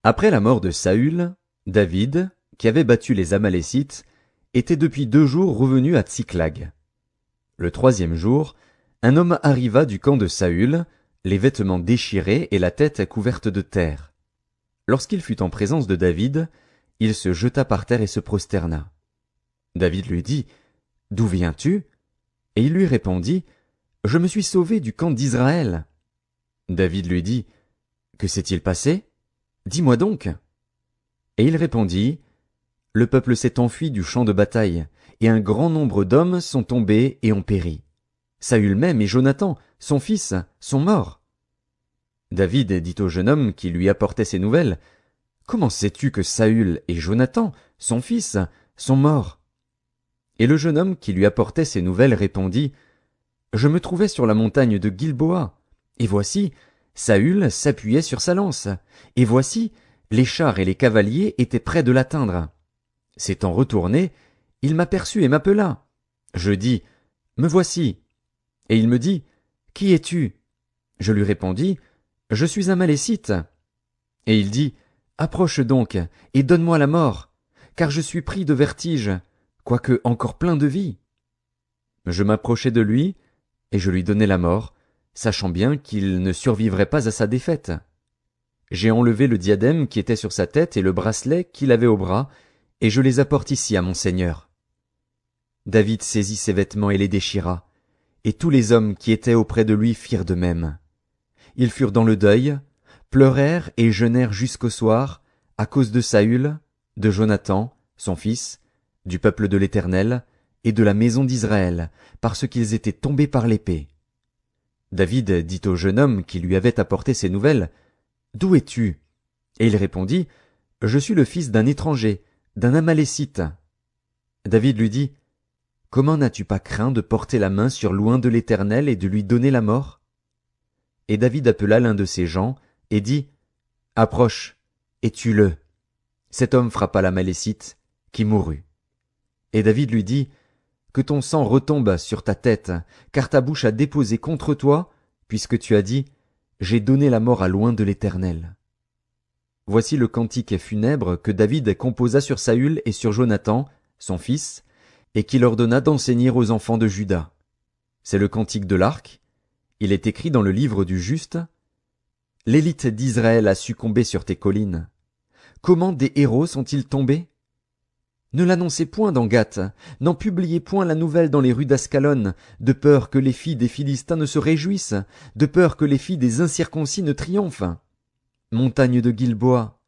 Après la mort de Saül, David, qui avait battu les Amalécites, était depuis 2 jours revenu à Tsiklag. Le 3e jour, un homme arriva du camp de Saül, les vêtements déchirés et la tête couverte de terre. Lorsqu'il fut en présence de David, il se jeta par terre et se prosterna. David lui dit, « D'où viens-tu » Et il lui répondit, « Je me suis sauvé du camp d'Israël. » David lui dit, « Que s'est-il passé? Dis-moi donc. » Et il répondit, « Le peuple s'est enfui du champ de bataille, et un grand nombre d'hommes sont tombés et ont péri. Saül même et Jonathan, son fils, sont morts. » David dit au jeune homme qui lui apportait ces nouvelles, « Comment sais-tu que Saül et Jonathan, son fils, sont morts? » Et le jeune homme qui lui apportait ces nouvelles répondit, « Je me trouvais sur la montagne de Gilboa, et voici, Saül s'appuyait sur sa lance, et voici, les chars et les cavaliers étaient près de l'atteindre. S'étant retourné, il m'aperçut et m'appela. Je dis, « Me voici. » Et il me dit, « Qui es-tu? » Je lui répondis, « Je suis un Malécite. » Et il dit, « Approche donc, et donne-moi la mort, car je suis pris de vertige, quoique encore plein de vie. » Je m'approchai de lui, et je lui donnai la mort, sachant bien qu'il ne survivrait pas à sa défaite. J'ai enlevé le diadème qui était sur sa tête et le bracelet qu'il avait au bras, et je les apporte ici à mon seigneur. David saisit ses vêtements et les déchira, et tous les hommes qui étaient auprès de lui firent de même. Ils furent dans le deuil, pleurèrent et jeûnèrent jusqu'au soir, à cause de Saül, de Jonathan, son fils, du peuple de l'Éternel, et de la maison d'Israël, parce qu'ils étaient tombés par l'épée. David dit au jeune homme qui lui avait apporté ces nouvelles, « D'où es-tu » Et il répondit, « Je suis le fils d'un étranger, d'un Amalécite. » David lui dit, « Comment n'as-tu pas craint de porter la main sur l'oint de l'Éternel et de lui donner la mort ?» Et David appela l'un de ses gens, et dit, « Approche, et tue-le. » Cet homme frappa l'Amalécite, qui mourut. Et David lui dit, « Que ton sang retombe sur ta tête, car ta bouche a déposé contre toi, puisque tu as dit, j'ai donné la mort à l'oint de l'Éternel. » Voici le cantique funèbre que David composa sur Saül et sur Jonathan, son fils, et qu'il ordonna d'enseigner aux enfants de Juda. C'est le cantique de l'arc. Il est écrit dans le livre du juste. L'élite d'Israël a succombé sur tes collines. Comment des héros sont-ils tombés? Ne l'annoncez point dans Gath, n'en publiez point la nouvelle dans les rues d'Ascalon, de peur que les filles des Philistins ne se réjouissent, de peur que les filles des incirconcis ne triomphent. Montagne de Gilboa,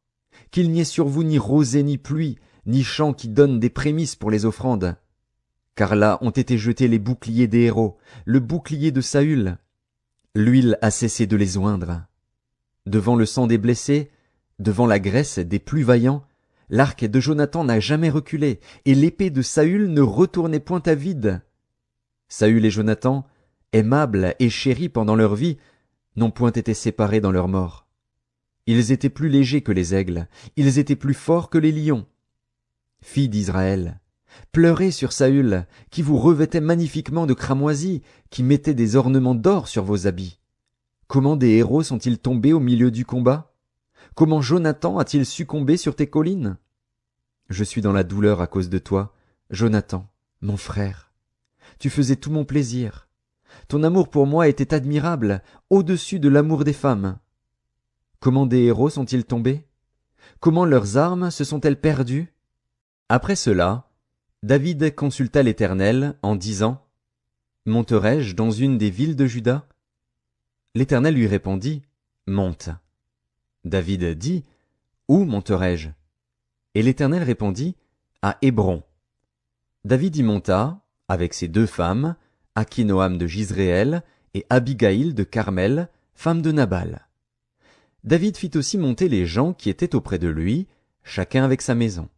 qu'il n'y ait sur vous ni rosée ni pluie, ni champs qui donnent des prémices pour les offrandes. Car là ont été jetés les boucliers des héros, le bouclier de Saül. L'huile a cessé de les oindre. Devant le sang des blessés, devant la graisse des plus vaillants, l'arc de Jonathan n'a jamais reculé, et l'épée de Saül ne retournait point à vide. Saül et Jonathan, aimables et chéris pendant leur vie, n'ont point été séparés dans leur mort. Ils étaient plus légers que les aigles, ils étaient plus forts que les lions. Filles d'Israël, pleurez sur Saül, qui vous revêtait magnifiquement de cramoisis, qui mettait des ornements d'or sur vos habits. Comment des héros sont-ils tombés au milieu du combat? Comment Jonathan a-t-il succombé sur tes collines? Je suis dans la douleur à cause de toi, Jonathan, mon frère. Tu faisais tout mon plaisir. Ton amour pour moi était admirable, au-dessus de l'amour des femmes. Comment des héros sont-ils tombés? Comment leurs armes se sont-elles perdues? Après cela, David consulta l'Éternel en disant, « Monterai-je dans une des villes de Juda ?» L'Éternel lui répondit, « Monte. » David dit, « Où monterai-je » Et l'Éternel répondit, « À Hébron. » David y monta, avec ses 2 femmes, Akinoam de Jizréel et Abigaïl de Carmel, femme de Nabal. David fit aussi monter les gens qui étaient auprès de lui, chacun avec sa maison.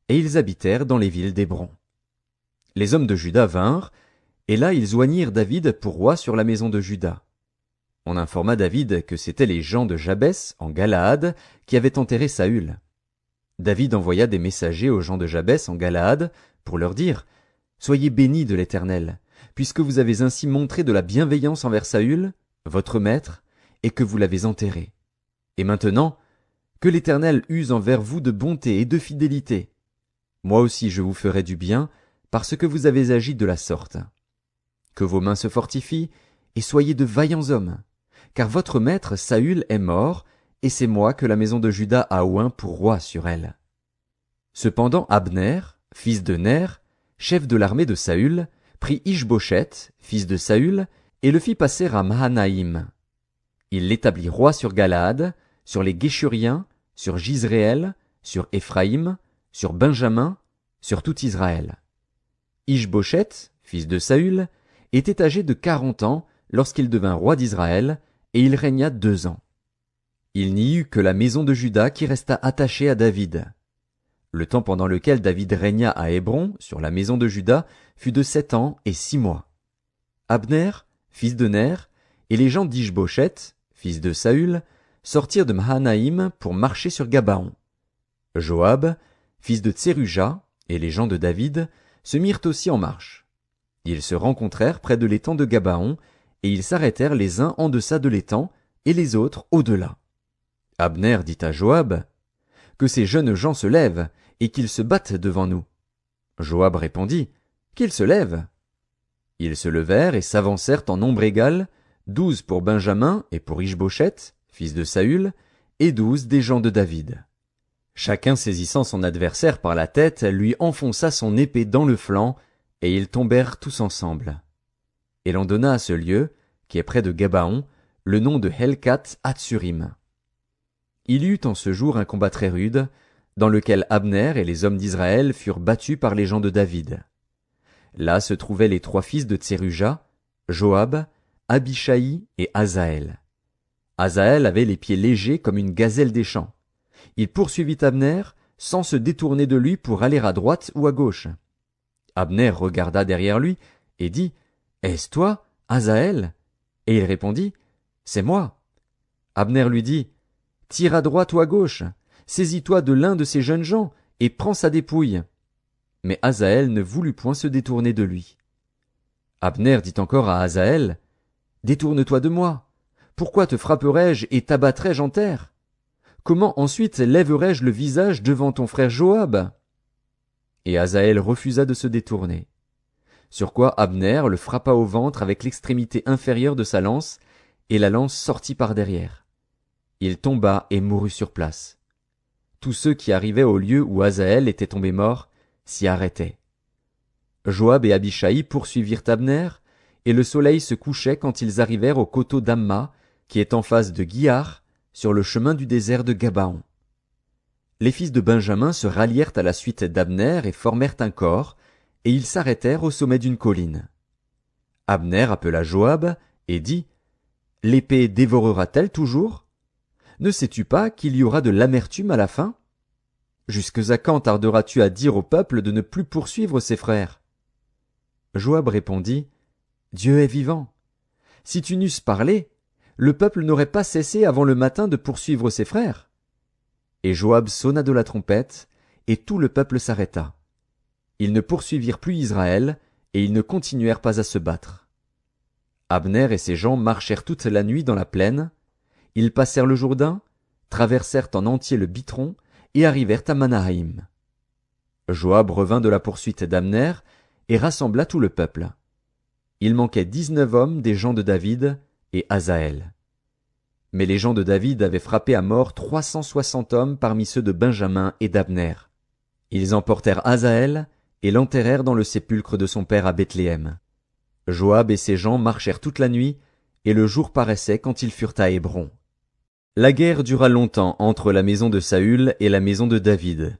Et ils habitèrent dans les villes d'Hébron. Les hommes de Juda vinrent, et là ils oignirent David pour roi sur la maison de Juda. On informa David que c'étaient les gens de Jabès, en Galaad, qui avaient enterré Saül. David envoya des messagers aux gens de Jabès, en Galaad, pour leur dire, « Soyez bénis de l'Éternel, puisque vous avez ainsi montré de la bienveillance envers Saül, votre maître, et que vous l'avez enterré. Et maintenant, Que l'Éternel use envers vous de bonté et de fidélité. Moi aussi je vous ferai du bien, parce que vous avez agi de la sorte. Que vos mains se fortifient, et soyez de vaillants hommes, car votre maître Saül est mort, et c'est moi que la maison de Juda a oint pour roi sur elle. » Cependant Abner, fils de Ner, chef de l'armée de Saül, prit Ish-Boshet, fils de Saül, et le fit passer à Mahanaïm. Il l'établit roi sur Galaad, sur les Guéshuriens, sur Jizréel, sur Éphraïm, sur Benjamin, sur tout Israël. Ish-Boshet, fils de Saül, était âgé de 40 ans lorsqu'il devint roi d'Israël, et il régna 2 ans. Il n'y eut que la maison de Juda qui resta attachée à David. Le temps pendant lequel David régna à Hébron, sur la maison de Juda, fut de 7 ans et 6 mois. Abner, fils de Ner, et les gens d'Ish-Boshet, fils de Saül, sortirent de Mahanaïm pour marcher sur Gabaon. Joab, fils de Tseruja, et les gens de David, se mirent aussi en marche. Ils se rencontrèrent près de l'étang de Gabaon, et ils s'arrêtèrent les uns en deçà de l'étang, et les autres au-delà. Abner dit à Joab, « Que ces jeunes gens se lèvent, et qu'ils se battent devant nous. » Joab répondit, « Qu'ils se lèvent. » Ils se levèrent et s'avancèrent en nombre égal, 12 pour Benjamin et pour Ish-Boshet, fils de Saül, et 12 des gens de David. Chacun saisissant son adversaire par la tête, lui enfonça son épée dans le flanc, et ils tombèrent tous ensemble. Et l'on donna à ce lieu, qui est près de Gabaon, le nom de Helkat Hatsurim. Il y eut en ce jour un combat très rude, dans lequel Abner et les hommes d'Israël furent battus par les gens de David. Là se trouvaient les 3 fils de Tseruja, Joab, Abishai et Asaël. Asaël avait les pieds légers comme une gazelle des champs. Il poursuivit Abner, sans se détourner de lui pour aller à droite ou à gauche. Abner regarda derrière lui et dit, « Est-ce toi, Asaël ?» Et il répondit, « C'est moi. » Abner lui dit, « Tire à droite ou à gauche, saisis-toi de l'un de ces jeunes gens et prends sa dépouille. » Mais Asaël ne voulut point se détourner de lui. Abner dit encore à Asaël, « Détourne-toi de moi. Pourquoi te frapperais-je et t'abattrais-je en terre? Comment ensuite lèverais-je le visage devant ton frère Joab ?» Et Asaël refusa de se détourner. Sur quoi Abner le frappa au ventre avec l'extrémité inférieure de sa lance, et la lance sortit par derrière. Il tomba et mourut sur place. Tous ceux qui arrivaient au lieu où Asaël était tombé mort s'y arrêtaient. Joab et Abishai poursuivirent Abner, et le soleil se couchait quand ils arrivèrent au coteau d'Amma, qui est en face de Guiar, sur le chemin du désert de Gabaon. Les fils de Benjamin se rallièrent à la suite d'Abner et formèrent un corps, et ils s'arrêtèrent au sommet d'une colline. Abner appela Joab et dit, « L'épée dévorera-t-elle toujours? Ne sais-tu pas qu'il y aura de l'amertume à la fin? Jusque à quand tarderas-tu à dire au peuple de ne plus poursuivre ses frères? » Joab répondit, « Dieu est vivant. Si tu n'eusses parlé, le peuple n'aurait pas cessé avant le matin de poursuivre ses frères. » Et Joab sonna de la trompette, et tout le peuple s'arrêta. Ils ne poursuivirent plus Israël, et ils ne continuèrent pas à se battre. Abner et ses gens marchèrent toute la nuit dans la plaine. Ils passèrent le Jourdain, traversèrent en entier le Bitron, et arrivèrent à Mahanaïm. Joab revint de la poursuite d'Abner, et rassembla tout le peuple. Il manquait 19 hommes des gens de David, et Asaël. Mais les gens de David avaient frappé à mort 360 hommes parmi ceux de Benjamin et d'Abner. Ils emportèrent Asaël et l'enterrèrent dans le sépulcre de son père à Bethléem. Joab et ses gens marchèrent toute la nuit, et le jour paraissait quand ils furent à Hébron. La guerre dura longtemps entre la maison de Saül et la maison de David.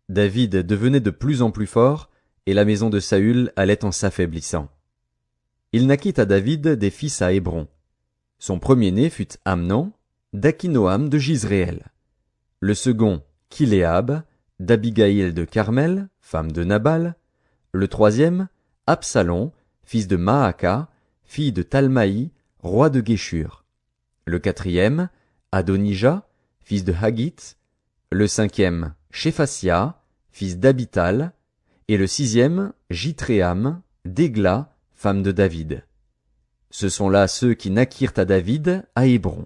David devenait de plus en plus fort, et la maison de Saül allait en s'affaiblissant. Il naquit à David des fils à Hébron. Son premier-né fut Amnon, d'Akinoam de Jizréel. Le second, Kiléab, d'Abigaïl de Carmel, femme de Nabal. Le troisième, Absalom, fils de Maaka, fille de Talmaï, roi de Géshur. Le quatrième, Adonija, fils de Haggith. Le cinquième, Shéphasia, fils d'Abital. Et le sixième, Jitréam, d'Égla, femme de David. Ce sont là ceux qui naquirent à David à Hébron.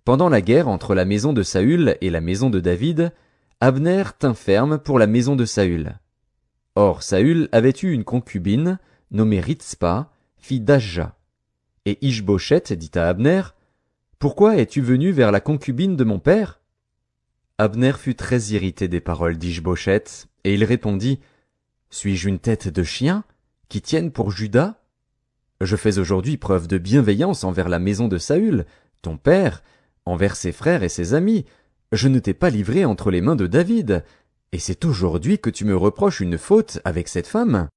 Pendant la guerre entre la maison de Saül et la maison de David, Abner tint ferme pour la maison de Saül. Or Saül avait eu une concubine, nommée Ritspa, fille d'Ajja. Et Ish-Boshet dit à Abner, « Pourquoi es-tu venu vers la concubine de mon père » Abner fut très irrité des paroles d'Ish-Boshet, et il répondit, « Suis-je une tête de chien, qui tienne pour Juda ? Je fais aujourd'hui preuve de bienveillance envers la maison de Saül, ton père, envers ses frères et ses amis. Je ne t'ai pas livré entre les mains de David, et c'est aujourd'hui que tu me reproches une faute avec cette femme.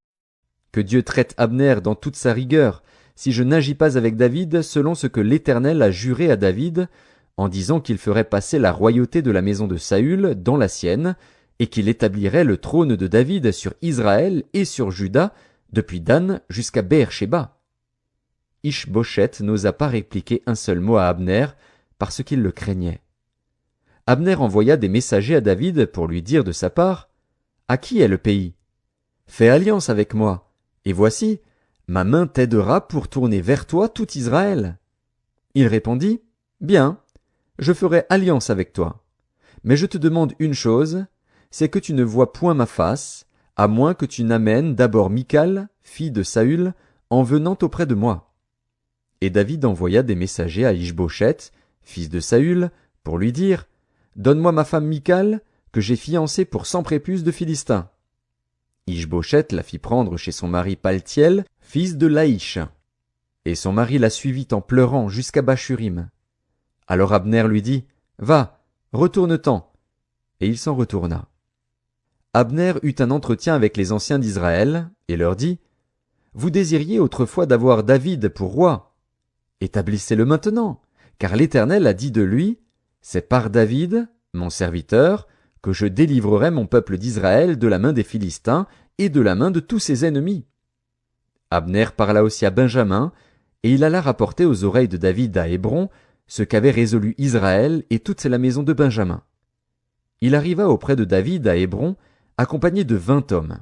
Que Dieu traite Abner dans toute sa rigueur, si je n'agis pas avec David selon ce que l'Éternel a juré à David, en disant qu'il ferait passer la royauté de la maison de Saül dans la sienne, et qu'il établirait le trône de David sur Israël et sur Juda, depuis Dan jusqu'à Beer-Shéba. » Ish-Boshet n'osa pas répliquer un seul mot à Abner, parce qu'il le craignait. Abner envoya des messagers à David pour lui dire de sa part, « À qui est le pays ? Fais alliance avec moi, et voici, ma main t'aidera pour tourner vers toi tout Israël. » Il répondit, « Bien, je ferai alliance avec toi. Mais je te demande une chose, c'est que tu ne vois point ma face, à moins que tu n'amènes d'abord Michal, fille de Saül, en venant auprès de moi. » Et David envoya des messagers à Ish-Boshet, fils de Saül, pour lui dire, « Donne-moi ma femme Michal, que j'ai fiancée pour 100 prépuces de Philistins. » Ish-Boshet la fit prendre chez son mari Paltiel, fils de Laïch. Et son mari la suivit en pleurant jusqu'à Bachurim. Alors Abner lui dit, « Va, retourne-t'en. » Et il s'en retourna. Abner eut un entretien avec les anciens d'Israël, et leur dit, « Vous désiriez autrefois d'avoir David pour roi. Établissez-le maintenant, car l'Éternel a dit de lui, « C'est par David, mon serviteur, que je délivrerai mon peuple d'Israël de la main des Philistins et de la main de tous ses ennemis. » Abner parla aussi à Benjamin, et il alla rapporter aux oreilles de David à Hébron ce qu'avait résolu Israël et toute la maison de Benjamin. Il arriva auprès de David à Hébron, accompagné de 20 hommes.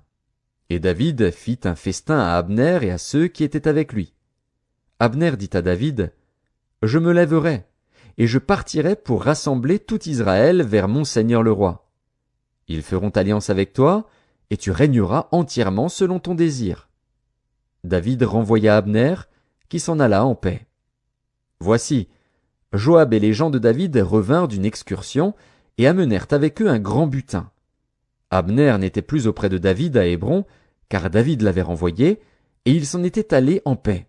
Et David fit un festin à Abner et à ceux qui étaient avec lui. Abner dit à David, « Je me lèverai, et je partirai pour rassembler tout Israël vers mon seigneur le roi. Ils feront alliance avec toi, et tu régneras entièrement selon ton désir. » David renvoya Abner, qui s'en alla en paix. Voici, Joab et les gens de David revinrent d'une excursion, et amenèrent avec eux un grand butin. Abner n'était plus auprès de David à Hébron, car David l'avait renvoyé, et il s'en était allé en paix.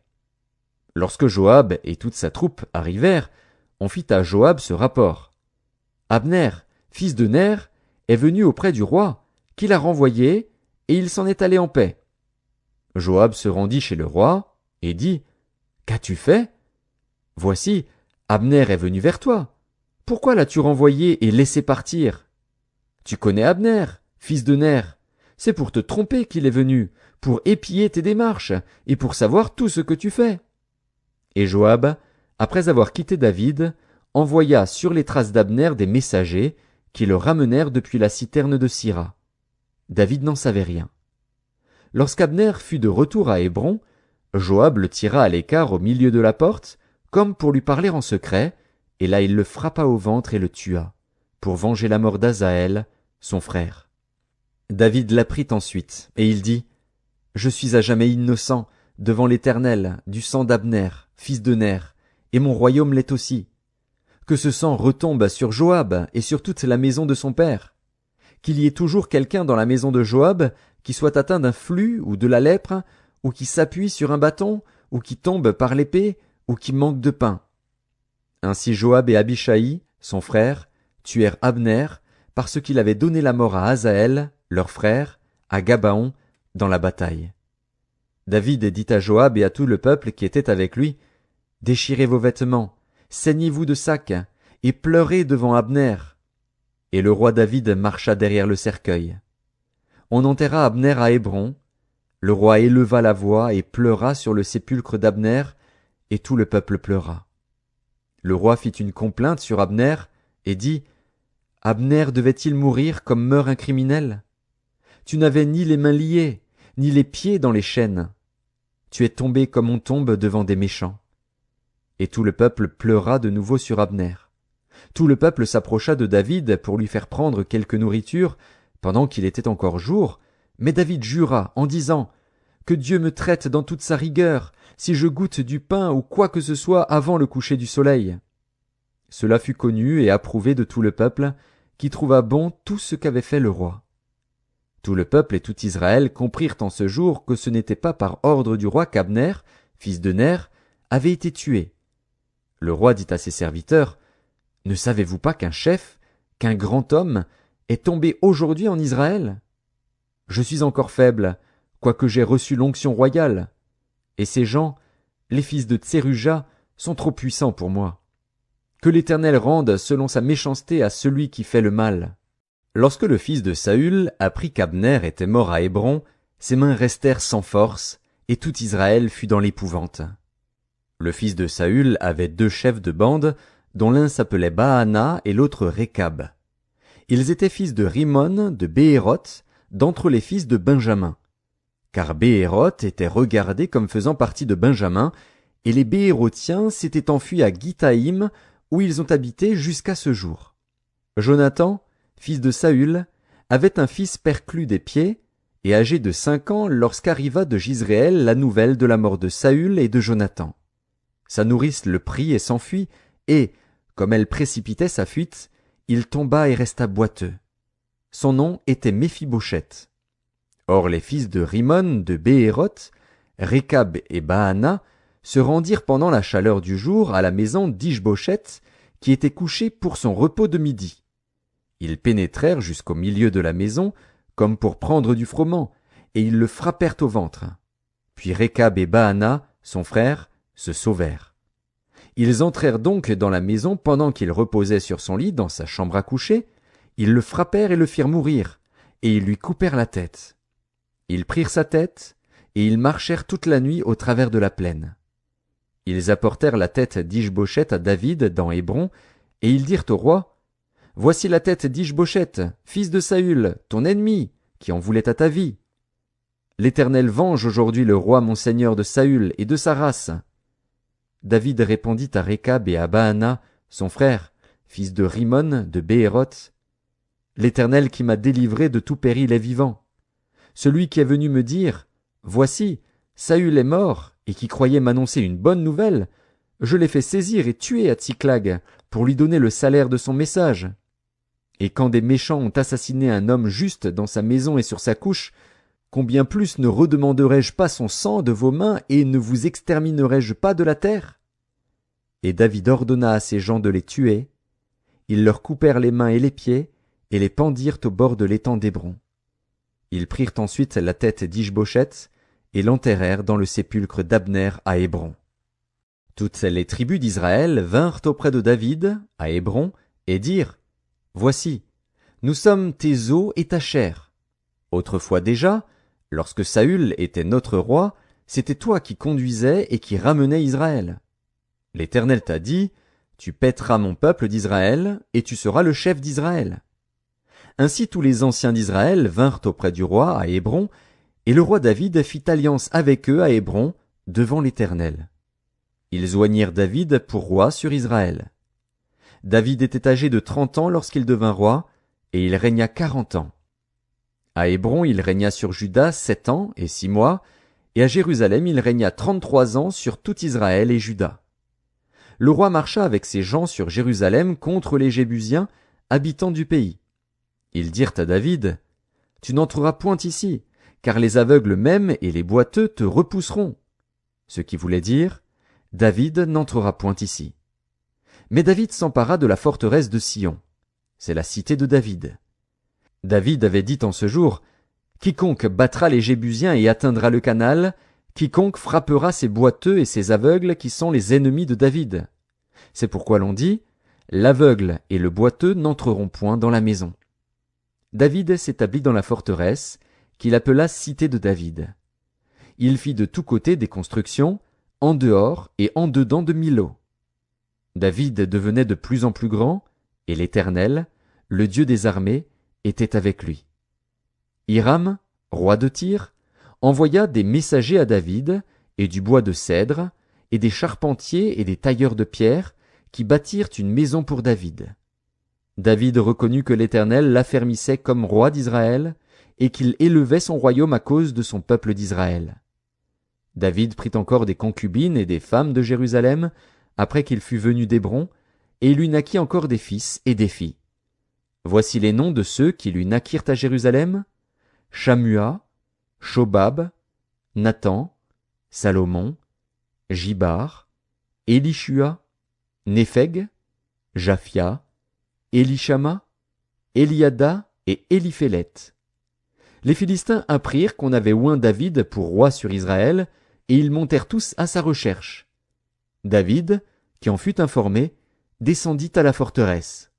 Lorsque Joab et toute sa troupe arrivèrent, on fit à Joab ce rapport. Abner, fils de Ner, est venu auprès du roi, qui l'a renvoyé, et il s'en est allé en paix. Joab se rendit chez le roi, et dit, « Qu'as-tu fait ? Voici, Abner est venu vers toi. Pourquoi l'as-tu renvoyé et laissé partir ? Tu connais Abner, fils de Ner. C'est pour te tromper qu'il est venu, pour épier tes démarches, et pour savoir tout ce que tu fais. » Et Joab, après avoir quitté David, envoya sur les traces d'Abner des messagers, qui le ramenèrent depuis la citerne de Sira. David n'en savait rien. Lorsqu'Abner fut de retour à Hébron, Joab le tira à l'écart au milieu de la porte, comme pour lui parler en secret, et là il le frappa au ventre et le tua, pour venger la mort d'Asaël, son frère. David l'apprit ensuite, et il dit, « Je suis à jamais innocent devant l'Éternel du sang d'Abner, fils de Ner, et mon royaume l'est aussi. Que ce sang retombe sur Joab et sur toute la maison de son père. Qu'il y ait toujours quelqu'un dans la maison de Joab qui soit atteint d'un flux ou de la lèpre, ou qui s'appuie sur un bâton, ou qui tombe par l'épée, ou qui manque de pain. » Ainsi Joab et Abishai, son frère, tuèrent Abner, parce qu'il avait donné la mort à Asaël, leur frère, à Gabaon, dans la bataille. David dit à Joab et à tout le peuple qui était avec lui, « Déchirez vos vêtements, saignez-vous de sacs, et pleurez devant Abner. » Et le roi David marcha derrière le cercueil. On enterra Abner à Hébron. Le roi éleva la voix et pleura sur le sépulcre d'Abner, et tout le peuple pleura. Le roi fit une complainte sur Abner, et dit, « Abner devait-il mourir comme meurt un criminel ? Tu n'avais ni les mains liées, ni les pieds dans les chaînes. Tu es tombé comme on tombe devant des méchants. » Et tout le peuple pleura de nouveau sur Abner. Tout le peuple s'approcha de David pour lui faire prendre quelque nourriture, pendant qu'il était encore jour, mais David jura en disant « Que Dieu me traite dans toute sa rigueur, si je goûte du pain ou quoi que ce soit avant le coucher du soleil. » Cela fut connu et approuvé de tout le peuple, qui trouva bon tout ce qu'avait fait le roi. Tout le peuple et tout Israël comprirent en ce jour que ce n'était pas par ordre du roi qu'Abner, fils de Ner, avait été tué. Le roi dit à ses serviteurs, « Ne savez-vous pas qu'un chef, qu'un grand homme, est tombé aujourd'hui en Israël? Je suis encore faible, quoique j'aie reçu l'onction royale. Et ces gens, les fils de Tseruja, sont trop puissants pour moi. Que l'Éternel rende selon sa méchanceté à celui qui fait le mal. » Lorsque le fils de Saül apprit qu'Abner était mort à Hébron, ses mains restèrent sans force, et tout Israël fut dans l'épouvante. Le fils de Saül avait 2 chefs de bande, dont l'un s'appelait Baana et l'autre Récab. Ils étaient fils de Rimon, de Béhéroth, d'entre les fils de Benjamin. Car Béhéroth était regardé comme faisant partie de Benjamin, et les Béhérothiens s'étaient enfuis à Githaïm, où ils ont habité jusqu'à ce jour. Jonathan, fils de Saül, avait un fils perclus des pieds, et âgé de 5 ans lorsqu'arriva de Jizréel la nouvelle de la mort de Saül et de Jonathan. Sa nourrice le prit et s'enfuit, et, comme elle précipitait sa fuite, il tomba et resta boiteux. Son nom était Méphibosheth. Or les fils de Rimon de Béhéroth, Récab et Baana, se rendirent pendant la chaleur du jour à la maison d'Ish-Bosheth, qui était couché pour son repos de midi. Ils pénétrèrent jusqu'au milieu de la maison, comme pour prendre du froment, et ils le frappèrent au ventre. Puis Récab et Baana, son frère, se sauvèrent. Ils entrèrent donc dans la maison pendant qu'il reposait sur son lit dans sa chambre à coucher, ils le frappèrent et le firent mourir, et ils lui coupèrent la tête. Ils prirent sa tête, et ils marchèrent toute la nuit au travers de la plaine. Ils apportèrent la tête d'Ish-Bosheth à David dans Hébron, et ils dirent au roi, « Voici la tête d'Ish-Bosheth, fils de Saül, ton ennemi, qui en voulait à ta vie. L'Éternel venge aujourd'hui le roi mon seigneur de Saül et de sa race. » David répondit à Récab et à Baana, son frère, fils de Rimon de Béhéroth, « L'Éternel qui m'a délivré de tout péril est vivant. Celui qui est venu me dire, « Voici, Saül est mort, et qui croyait m'annoncer une bonne nouvelle, je l'ai fait saisir et tuer à Tsiklag, pour lui donner le salaire de son message. Et quand des méchants ont assassiné un homme juste dans sa maison et sur sa couche, combien plus ne redemanderai-je pas son sang de vos mains et ne vous exterminerai-je pas de la terre? » Et David ordonna à ses gens de les tuer. Ils leur coupèrent les mains et les pieds, et les pendirent au bord de l'étang d'Hébron. Ils prirent ensuite la tête d'Ish-Bosheth, et l'enterrèrent dans le sépulcre d'Abner à Hébron. Toutes les tribus d'Israël vinrent auprès de David, à Hébron, et dirent, « Voici, nous sommes tes os et ta chair. Autrefois déjà, lorsque Saül était notre roi, c'était toi qui conduisais et qui ramenais Israël. L'Éternel t'a dit, tu paîtras mon peuple d'Israël, et tu seras le chef d'Israël. » Ainsi tous les anciens d'Israël vinrent auprès du roi à Hébron, et le roi David fit alliance avec eux à Hébron, devant l'Éternel. Ils oignirent David pour roi sur Israël. David était âgé de 30 ans lorsqu'il devint roi, et il régna 40 ans. À Hébron il régna sur Juda 7 ans et 6 mois, et à Jérusalem il régna 33 ans sur tout Israël et Juda. Le roi marcha avec ses gens sur Jérusalem contre les Jébusiens, habitants du pays. Ils dirent à David, « Tu n'entreras point ici, car les aveugles même et les boiteux te repousseront. » Ce qui voulait dire, « David n'entrera point ici. » Mais David s'empara de la forteresse de Sion. C'est la cité de David. David avait dit en ce jour, « Quiconque battra les Jébusiens et atteindra le canal, quiconque frappera ces boiteux et ces aveugles qui sont les ennemis de David. » C'est pourquoi l'on dit, « L'aveugle et le boiteux n'entreront point dans la maison. » David s'établit dans la forteresse, qu'il appela cité de David. Il fit de tous côtés des constructions, en dehors et en dedans de Millo. David devenait de plus en plus grand, et l'Éternel, le Dieu des armées, était avec lui. Hiram, roi de Tyr, envoya des messagers à David, et du bois de cèdre, et des charpentiers et des tailleurs de pierre, qui bâtirent une maison pour David. David reconnut que l'Éternel l'affermissait comme roi d'Israël, et qu'il élevait son royaume à cause de son peuple d'Israël. David prit encore des concubines et des femmes de Jérusalem, après qu'il fut venu d'Hébron, et il lui naquit encore des fils et des filles. Voici les noms de ceux qui lui naquirent à Jérusalem: Shammua, Shobab, Nathan, Salomon, Jibar, Élishua, Népheg, Japhia, Élishama, Eliada et Éliphélet. Les Philistins apprirent qu'on avait oint David pour roi sur Israël, et ils montèrent tous à sa recherche. David, qui en fut informé, descendit à la forteresse.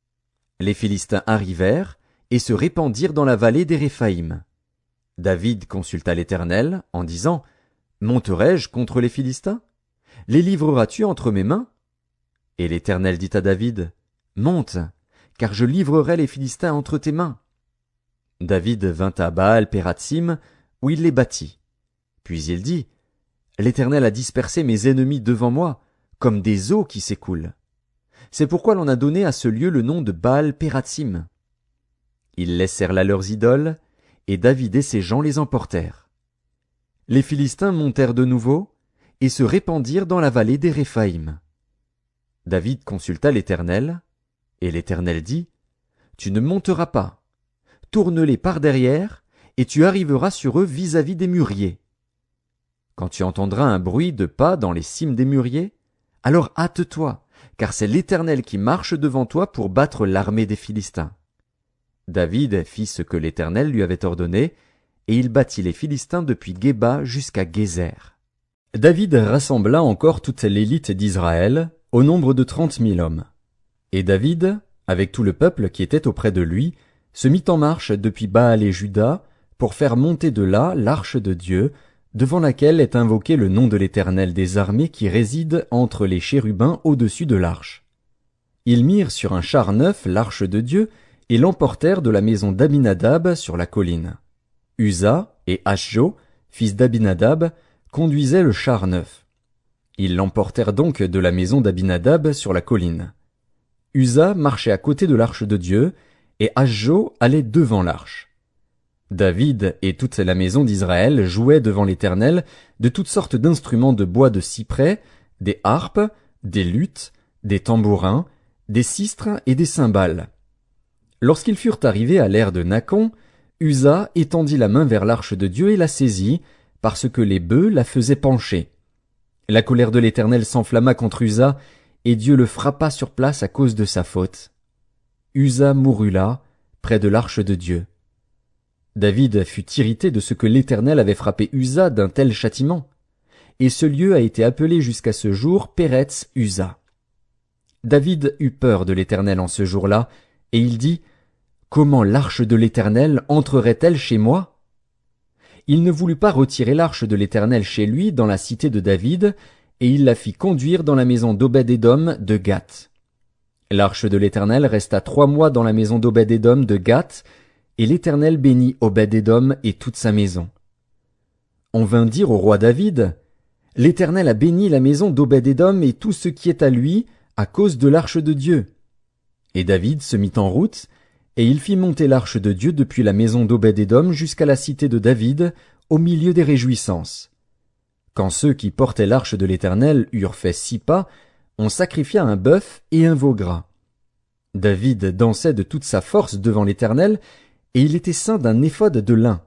Les Philistins arrivèrent et se répandirent dans la vallée des Réphaïm. David consulta l'Éternel en disant: Monterai-je contre les Philistins? Les livreras-tu entre mes mains? Et l'Éternel dit à David: Monte, car je livrerai les Philistins entre tes mains. David vint à Baal-Pératsim, où il les battit. Puis il dit: L'Éternel a dispersé mes ennemis devant moi, comme des eaux qui s'écoulent. C'est pourquoi l'on a donné à ce lieu le nom de Baal-Pératsim. Ils laissèrent là leurs idoles, et David et ses gens les emportèrent. Les Philistins montèrent de nouveau, et se répandirent dans la vallée des Réphaïm. David consulta l'Éternel, et l'Éternel dit: Tu ne monteras pas. Tourne-les par derrière, et tu arriveras sur eux vis-à-vis des mûriers. Quand tu entendras un bruit de pas dans les cimes des mûriers, alors hâte-toi, car c'est l'Éternel qui marche devant toi pour battre l'armée des Philistins. David fit ce que l'Éternel lui avait ordonné, et il battit les Philistins depuis Géba jusqu'à Gézer. David rassembla encore toute l'élite d'Israël, au nombre de 30 000 hommes. Et David, avec tout le peuple qui était auprès de lui, se mit en marche depuis Baal et Juda, pour faire monter de là l'arche de Dieu, devant laquelle est invoqué le nom de l'Éternel des armées qui réside entre les chérubins au-dessus de l'arche. Ils mirent sur un char neuf l'arche de Dieu, et l'emportèrent de la maison d'Abinadab sur la colline. Uza et Ashjo, fils d'Abinadab, conduisaient le char neuf. Ils l'emportèrent donc de la maison d'Abinadab sur la colline. Uza marchait à côté de l'arche de Dieu, et Ashjo allait devant l'arche. David et toute la maison d'Israël jouaient devant l'Éternel de toutes sortes d'instruments de bois de cyprès, des harpes, des luths, des tambourins, des sistres et des cymbales. Lorsqu'ils furent arrivés à l'ère de Nakon, Uza étendit la main vers l'arche de Dieu et la saisit, parce que les bœufs la faisaient pencher. La colère de l'Éternel s'enflamma contre Uza, et Dieu le frappa sur place à cause de sa faute. Uza mourut là, près de l'arche de Dieu. David fut irrité de ce que l'Éternel avait frappé Uza d'un tel châtiment, et ce lieu a été appelé jusqu'à ce jour Péretz Uza. David eut peur de l'Éternel en ce jour-là, et il dit: Comment l'arche de l'Éternel entrerait-elle chez moi? Il ne voulut pas retirer l'arche de l'Éternel chez lui dans la cité de David, et il la fit conduire dans la maison d'Obed-Édom de Gath. L'arche de l'Éternel resta 3 mois dans la maison d'Obed-Édom de Gath, et l'Éternel bénit Obed-Édom et toute sa maison. On vint dire au roi David: L'Éternel a béni la maison d'Obed-Édom et tout ce qui est à lui, à cause de l'arche de Dieu. Et David se mit en route, et il fit monter l'arche de Dieu depuis la maison d'Obed-Édom jusqu'à la cité de David, au milieu des réjouissances. Quand ceux qui portaient l'arche de l'Éternel eurent fait 6 pas, on sacrifia un bœuf et un veau gras. David dansait de toute sa force devant l'Éternel, et il était ceint d'un éphod de lin.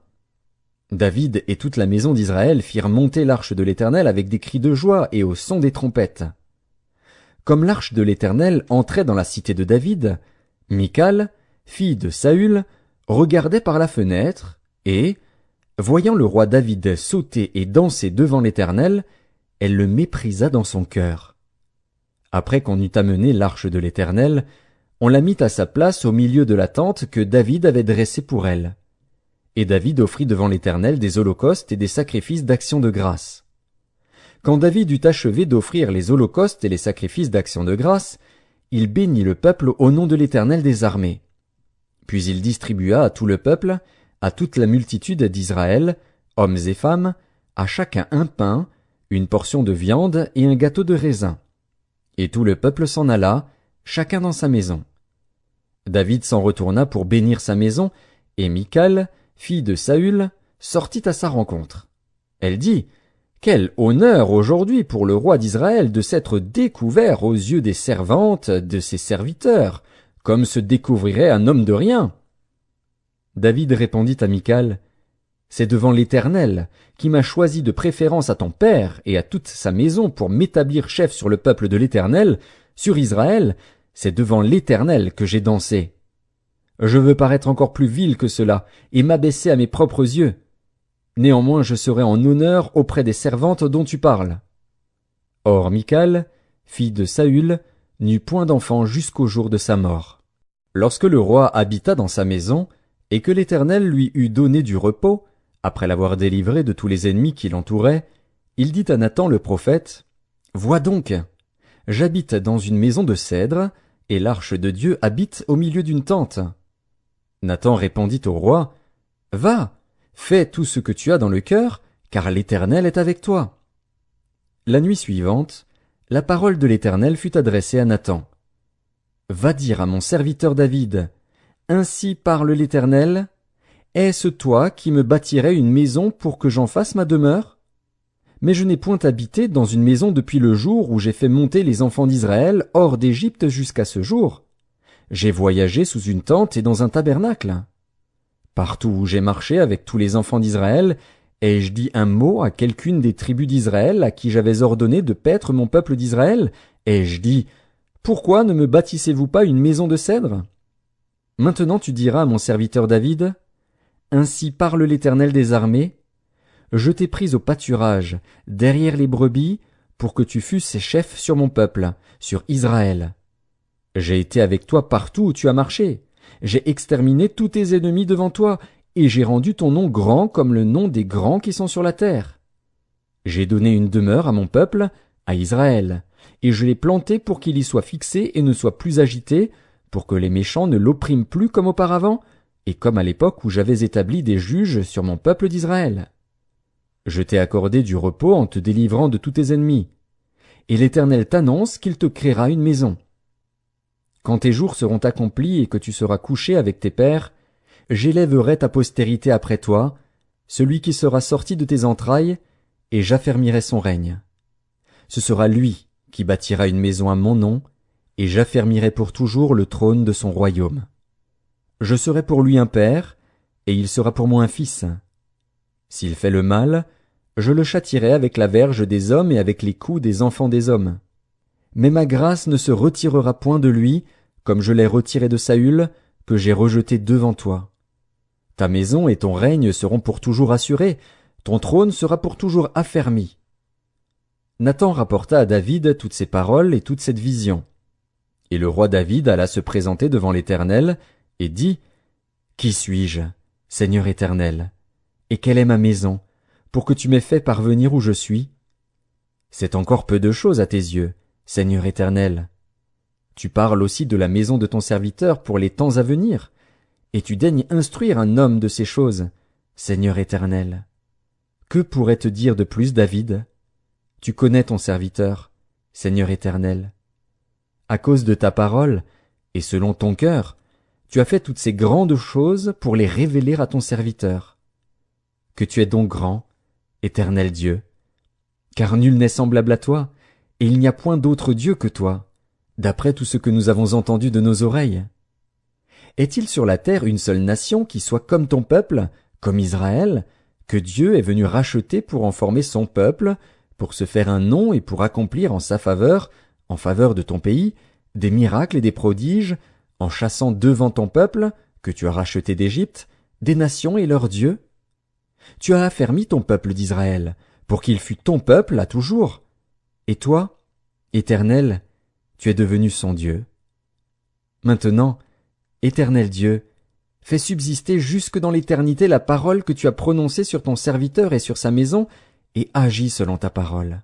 David et toute la maison d'Israël firent monter l'arche de l'Éternel avec des cris de joie et au son des trompettes. Comme l'arche de l'Éternel entrait dans la cité de David, Michal, fille de Saül, regardait par la fenêtre, et, voyant le roi David sauter et danser devant l'Éternel, elle le méprisa dans son cœur. Après qu'on eut amené l'arche de l'Éternel, on la mit à sa place au milieu de la tente que David avait dressée pour elle. Et David offrit devant l'Éternel des holocaustes et des sacrifices d'action de grâce. Quand David eut achevé d'offrir les holocaustes et les sacrifices d'action de grâce, il bénit le peuple au nom de l'Éternel des armées. Puis il distribua à tout le peuple, à toute la multitude d'Israël, hommes et femmes, à chacun un pain, une portion de viande et un gâteau de raisin. Et tout le peuple s'en alla, chacun dans sa maison. David s'en retourna pour bénir sa maison, et Michal, fille de Saül, sortit à sa rencontre. Elle dit, « Quel honneur aujourd'hui pour le roi d'Israël de s'être découvert aux yeux des servantes de ses serviteurs, comme se découvrirait un homme de rien. » David répondit à Michal, « C'est devant l'Éternel, qui m'a choisi de préférence à ton père et à toute sa maison pour m'établir chef sur le peuple de l'Éternel, sur Israël, c'est devant l'Éternel que j'ai dansé. Je veux paraître encore plus vil que cela, et m'abaisser à mes propres yeux. Néanmoins je serai en honneur auprès des servantes dont tu parles. » Or Michal, fille de Saül, n'eut point d'enfant jusqu'au jour de sa mort. Lorsque le roi habita dans sa maison, et que l'Éternel lui eut donné du repos, après l'avoir délivré de tous les ennemis qui l'entouraient, il dit à Nathan le prophète, « Vois donc, j'habite dans une maison de cèdre, et l'arche de Dieu habite au milieu d'une tente. » Nathan répondit au roi, « Va, fais tout ce que tu as dans le cœur, car l'Éternel est avec toi. » La nuit suivante, la parole de l'Éternel fut adressée à Nathan. « Va dire à mon serviteur David, ainsi parle l'Éternel, est-ce toi qui me bâtirais une maison pour que j'en fasse ma demeure? Mais je n'ai point habité dans une maison depuis le jour où j'ai fait monter les enfants d'Israël hors d'Égypte jusqu'à ce jour. J'ai voyagé sous une tente et dans un tabernacle. Partout où j'ai marché avec tous les enfants d'Israël, ai-je dit un mot à quelqu'une des tribus d'Israël à qui j'avais ordonné de paître mon peuple d'Israël? Ai-je dit, pourquoi ne me bâtissez-vous pas une maison de cèdre? Maintenant tu diras à mon serviteur David, ainsi parle l'Éternel des armées, je t'ai pris au pâturage, derrière les brebis, pour que tu fusses chef sur mon peuple, sur Israël. J'ai été avec toi partout où tu as marché. J'ai exterminé tous tes ennemis devant toi, et j'ai rendu ton nom grand comme le nom des grands qui sont sur la terre. J'ai donné une demeure à mon peuple, à Israël, et je l'ai planté pour qu'il y soit fixé et ne soit plus agité, pour que les méchants ne l'oppriment plus comme auparavant, et comme à l'époque où j'avais établi des juges sur mon peuple d'Israël. Je t'ai accordé du repos en te délivrant de tous tes ennemis. Et l'Éternel t'annonce qu'il te créera une maison. Quand tes jours seront accomplis et que tu seras couché avec tes pères, j'élèverai ta postérité après toi, celui qui sera sorti de tes entrailles, et j'affermirai son règne. Ce sera lui qui bâtira une maison à mon nom, et j'affermirai pour toujours le trône de son royaume. Je serai pour lui un père, et il sera pour moi un fils. S'il fait le mal, je le châtierai avec la verge des hommes et avec les coups des enfants des hommes. Mais ma grâce ne se retirera point de lui, comme je l'ai retiré de Saül, que j'ai rejeté devant toi. Ta maison et ton règne seront pour toujours assurés, ton trône sera pour toujours affermi. » Nathan rapporta à David toutes ces paroles et toute cette vision. Et le roi David alla se présenter devant l'Éternel, et dit, « Qui suis-je, Seigneur Éternel? Et quelle est ma maison, pour que tu m'aies fait parvenir où je suis? C'est encore peu de choses à tes yeux, Seigneur Éternel. Tu parles aussi de la maison de ton serviteur pour les temps à venir, et tu daignes instruire un homme de ces choses, Seigneur Éternel. Que pourrait te dire de plus David? Tu connais ton serviteur, Seigneur Éternel. À cause de ta parole, et selon ton cœur, tu as fait toutes ces grandes choses pour les révéler à ton serviteur. Que tu es donc grand, Éternel Dieu, car nul n'est semblable à toi, et il n'y a point d'autre Dieu que toi, d'après tout ce que nous avons entendu de nos oreilles. Est-il sur la terre une seule nation qui soit comme ton peuple, comme Israël, que Dieu est venu racheter pour en former son peuple, pour se faire un nom et pour accomplir en sa faveur, en faveur de ton pays, des miracles et des prodiges, en chassant devant ton peuple, que tu as racheté d'Égypte, des nations et leurs dieux? Tu as affermi ton peuple d'Israël, pour qu'il fût ton peuple à toujours. Et toi, Éternel, tu es devenu son Dieu. Maintenant, Éternel Dieu, fais subsister jusque dans l'éternité la parole que tu as prononcée sur ton serviteur et sur sa maison, et agis selon ta parole.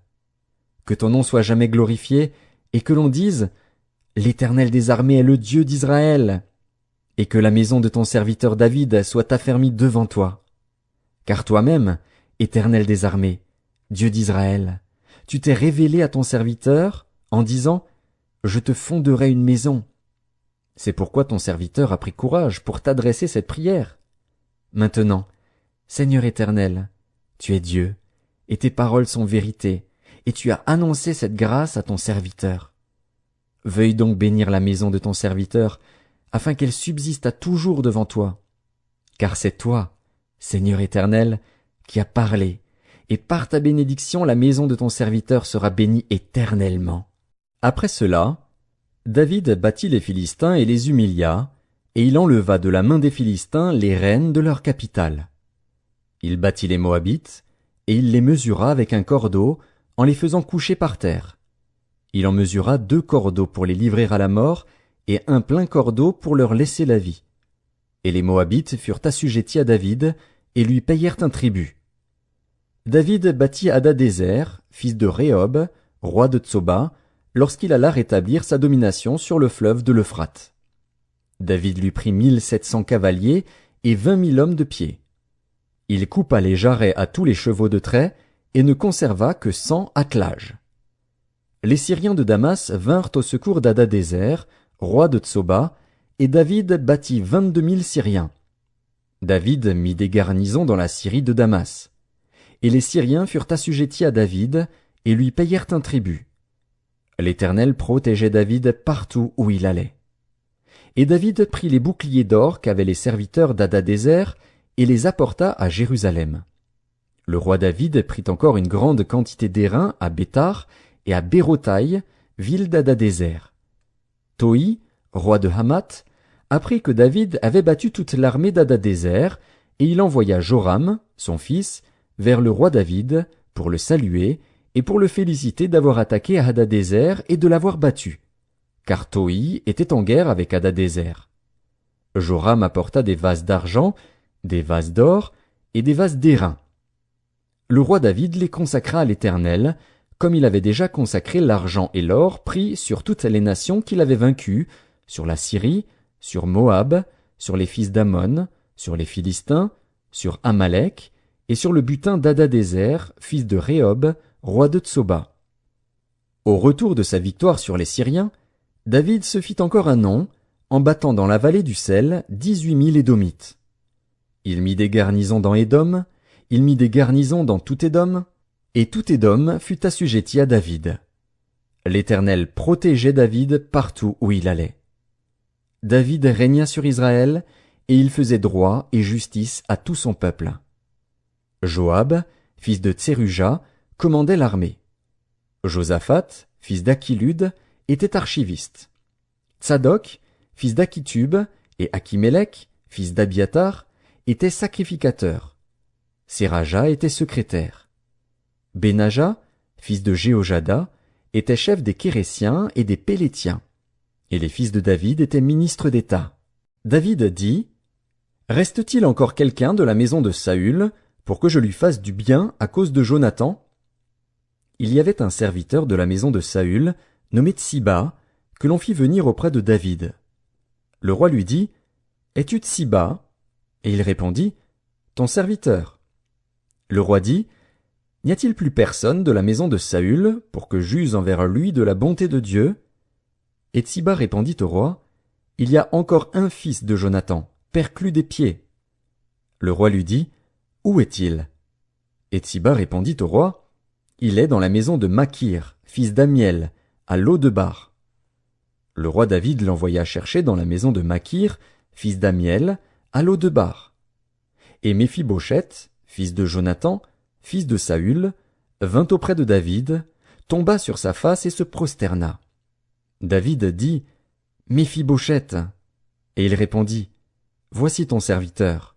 Que ton nom soit jamais glorifié, et que l'on dise, l'Éternel des armées est le Dieu d'Israël, et que la maison de ton serviteur David soit affermie devant toi. Car toi-même, Éternel des armées, Dieu d'Israël, tu t'es révélé à ton serviteur, en disant, je te fonderai une maison. C'est pourquoi ton serviteur a pris courage pour t'adresser cette prière. Maintenant, Seigneur éternel, tu es Dieu, et tes paroles sont vérité, et tu as annoncé cette grâce à ton serviteur. Veuille donc bénir la maison de ton serviteur, afin qu'elle subsiste à toujours devant toi. Car c'est toi, Seigneur éternel, qui as parlé, et par ta bénédiction la maison de ton serviteur sera bénie éternellement. Après cela, David battit les Philistins et les humilia, et il enleva de la main des Philistins les rênes de leur capitale. Il battit les Moabites, et il les mesura avec un cordeau, en les faisant coucher par terre. Il en mesura 2 cordeaux pour les livrer à la mort, et un plein cordeau pour leur laisser la vie. Et les Moabites furent assujettis à David, et lui payèrent un tribut. David battit Hadadézer, fils de Rehob, roi de Tsoba, lorsqu'il alla rétablir sa domination sur le fleuve de l'Euphrate. David lui prit 1700 cavaliers et 20 000 hommes de pied. Il coupa les jarrets à tous les chevaux de trait et ne conserva que 100 attelages. Les Syriens de Damas vinrent au secours d'Hadadézer, roi de Tsoba, et David battit 22 000 Syriens. David mit des garnisons dans la Syrie de Damas. Et les Syriens furent assujettis à David et lui payèrent un tribut. L'Éternel protégeait David partout où il allait. Et David prit les boucliers d'or qu'avaient les serviteurs d'Hadadézer et les apporta à Jérusalem. Le roi David prit encore une grande quantité d'airain à Béthar et à Bérotaï, ville d'Hadadézer. Toi, roi de Hamath, apprit que David avait battu toute l'armée d'Hadadézer, et il envoya Joram, son fils, vers le roi David, pour le saluer, et pour le féliciter d'avoir attaqué Hadadézer et de l'avoir battu, car Toi était en guerre avec Hadadézer. Joram apporta des vases d'argent, des vases d'or et des vases d'airain. Le roi David les consacra à l'Éternel, comme il avait déjà consacré l'argent et l'or pris sur toutes les nations qu'il avait vaincues, sur la Syrie, sur Moab, sur les fils d'Ammon, sur les Philistins, sur Amalek, et sur le butin d'Hadadézer, fils de Rehob, roi de Tsoba. Au retour de sa victoire sur les Syriens, David se fit encore un nom, en battant dans la vallée du sel 18 000 Édomites. Il mit des garnisons dans Édom, il mit des garnisons dans tout Édom, et tout Édom fut assujetti à David. L'Éternel protégeait David partout où il allait. David régna sur Israël, et il faisait droit et justice à tout son peuple. Joab, fils de Tseruja, commandait l'armée. Josaphat, fils d'Achilud, était archiviste. Tsadok, fils d'Akitub, et Achimélec, fils d'Abiatar, étaient sacrificateurs. Séraja était secrétaire. Benaja, fils de Jéhojada, était chef des Kérésiens et des Pélétiens. Et les fils de David étaient ministres d'État. David dit, « Reste-t-il encore quelqu'un de la maison de Saül, pour que je lui fasse du bien à cause de Jonathan ?» Il y avait un serviteur de la maison de Saül, nommé Tsiba, que l'on fit venir auprès de David. Le roi lui dit, « Es-tu Tsiba ?» Et il répondit, « Ton serviteur. » Le roi dit, « N'y a-t-il plus personne de la maison de Saül, pour que j'use envers lui de la bonté de Dieu ?» Et Tsiba répondit au roi, « Il y a encore un fils de Jonathan, perclus des pieds. » Le roi lui dit, « Où est-il » Et Tsiba répondit au roi, « Il est dans la maison de Makir, fils d'Amiel, à Lo-debar. » Le roi David l'envoya chercher dans la maison de Makir, fils d'Amiel, à Lo-debar. Et Méphibosheth, fils de Jonathan, fils de Saül, vint auprès de David, tomba sur sa face et se prosterna. David dit, « Méphibosheth. » Et il répondit, « Voici ton serviteur. »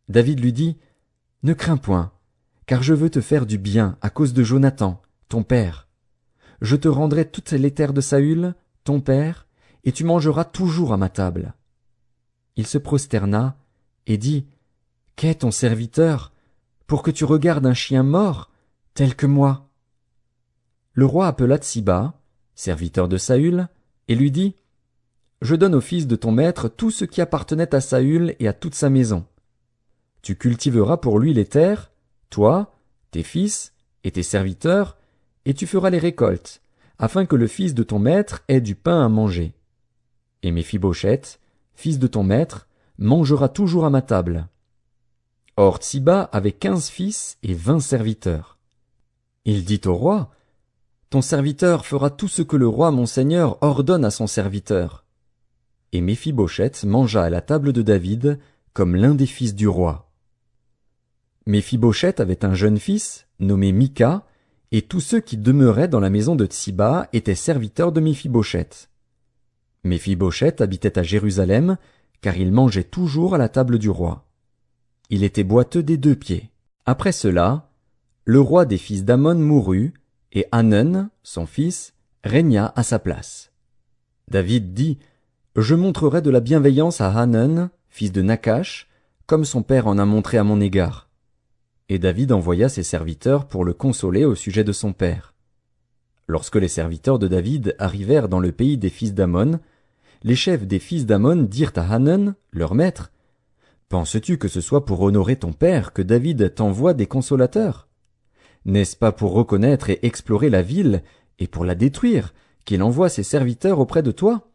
David lui dit, « Ne crains point, car je veux te faire du bien à cause de Jonathan, ton père. Je te rendrai toutes les terres de Saül, ton père, et tu mangeras toujours à ma table. » Il se prosterna et dit, « Qu'est ton serviteur, pour que tu regardes un chien mort, tel que moi ?» Le roi appela Tsiba, serviteur de Saül, et lui dit, « Je donne au fils de ton maître tout ce qui appartenait à Saül et à toute sa maison. Tu cultiveras pour lui les terres, toi, tes fils et tes serviteurs, et tu feras les récoltes, afin que le fils de ton maître ait du pain à manger. Et Méphibosheth, fils de ton maître, mangera toujours à ma table. » Or Tsiba avait 15 fils et 20 serviteurs. Il dit au roi, « Ton serviteur fera tout ce que le roi mon seigneur ordonne à son serviteur. » Et Méphibosheth mangea à la table de David comme l'un des fils du roi. Méphibosheth avait un jeune fils, nommé Mika, et tous ceux qui demeuraient dans la maison de Tsiba étaient serviteurs de Méphibosheth. Méphibosheth habitait à Jérusalem, car il mangeait toujours à la table du roi. Il était boiteux des 2 pieds. Après cela, le roi des fils d'Ammon mourut, et Hanun, son fils, régna à sa place. David dit, « Je montrerai de la bienveillance à Hanun, fils de Nakash, comme son père en a montré à mon égard. » Et David envoya ses serviteurs pour le consoler au sujet de son père. Lorsque les serviteurs de David arrivèrent dans le pays des fils d'Ammon, les chefs des fils d'Ammon dirent à Hanun, leur maître, « Penses-tu que ce soit pour honorer ton père que David t'envoie des consolateurs? N'est-ce pas pour reconnaître et explorer la ville, et pour la détruire, qu'il envoie ses serviteurs auprès de toi? »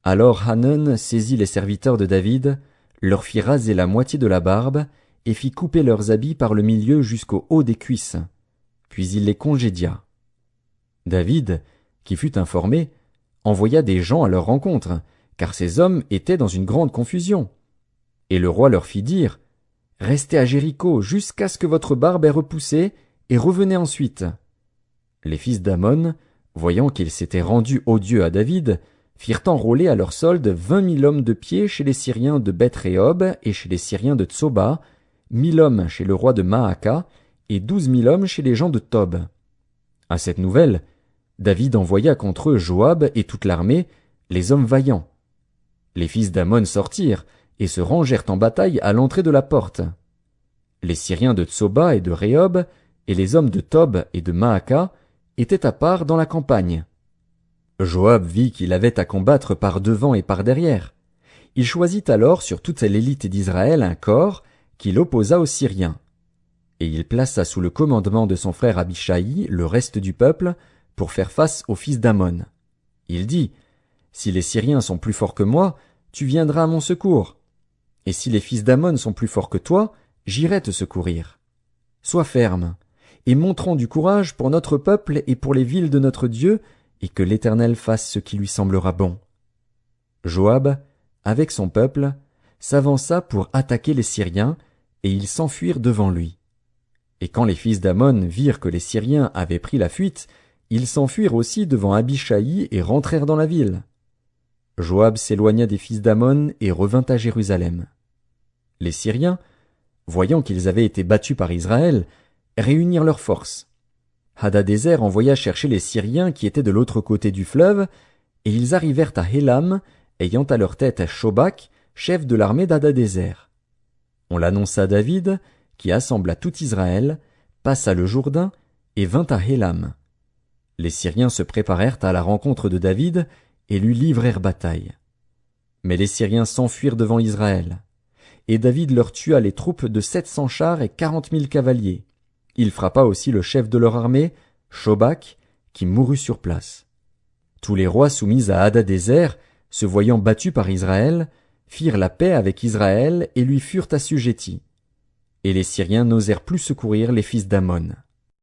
Alors Hanun saisit les serviteurs de David, leur fit raser la moitié de la barbe, et fit couper leurs habits par le milieu jusqu'au haut des cuisses. Puis il les congédia. David, qui fut informé, envoya des gens à leur rencontre, car ces hommes étaient dans une grande confusion. Et le roi leur fit dire, « Restez à Jéricho jusqu'à ce que votre barbe ait repoussé, et revenez ensuite. » Les fils d'Ammon, voyant qu'ils s'étaient rendus odieux à David, firent enrôler à leur solde 20 000 hommes de pied chez les Syriens de Beth-Rehob et chez les Syriens de Tsoba, 1000 hommes chez le roi de Maaka, et 12 000 hommes chez les gens de Tob. À cette nouvelle, David envoya contre eux Joab et toute l'armée, les hommes vaillants. Les fils d'Ammon sortirent, et se rangèrent en bataille à l'entrée de la porte. Les Syriens de Tsoba et de Rehob, et les hommes de Tob et de Maaka, étaient à part dans la campagne. Joab vit qu'il avait à combattre par devant et par derrière. Il choisit alors sur toute l'élite d'Israël un corps qu'il opposa aux Syriens. Et il plaça sous le commandement de son frère Abishai le reste du peuple pour faire face aux fils d'Ammon. Il dit, « Si les Syriens sont plus forts que moi, tu viendras à mon secours. Et si les fils d'Ammon sont plus forts que toi, j'irai te secourir. Sois ferme, et montrons du courage pour notre peuple et pour les villes de notre Dieu, et que l'Éternel fasse ce qui lui semblera bon. » Joab, avec son peuple, s'avança pour attaquer les Syriens, et ils s'enfuirent devant lui. Et quand les fils d'Ammon virent que les Syriens avaient pris la fuite, ils s'enfuirent aussi devant Abishai et rentrèrent dans la ville. Joab s'éloigna des fils d'Ammon et revint à Jérusalem. Les Syriens, voyant qu'ils avaient été battus par Israël, réunirent leurs forces. Hadadézer envoya chercher les Syriens qui étaient de l'autre côté du fleuve, et ils arrivèrent à Hélam, ayant à leur tête Shobak, chef de l'armée d'Hadadézer. On l'annonça à David, qui assembla tout Israël, passa le Jourdain et vint à Hélam. Les Syriens se préparèrent à la rencontre de David et lui livrèrent bataille. Mais les Syriens s'enfuirent devant Israël. Et David leur tua les troupes de 700 chars et 40 000 cavaliers. Il frappa aussi le chef de leur armée, Shobak, qui mourut sur place. Tous les rois soumis à Hadadézer, se voyant battus par Israël, firent la paix avec Israël et lui furent assujettis. Et les Syriens n'osèrent plus secourir les fils d'Ammon.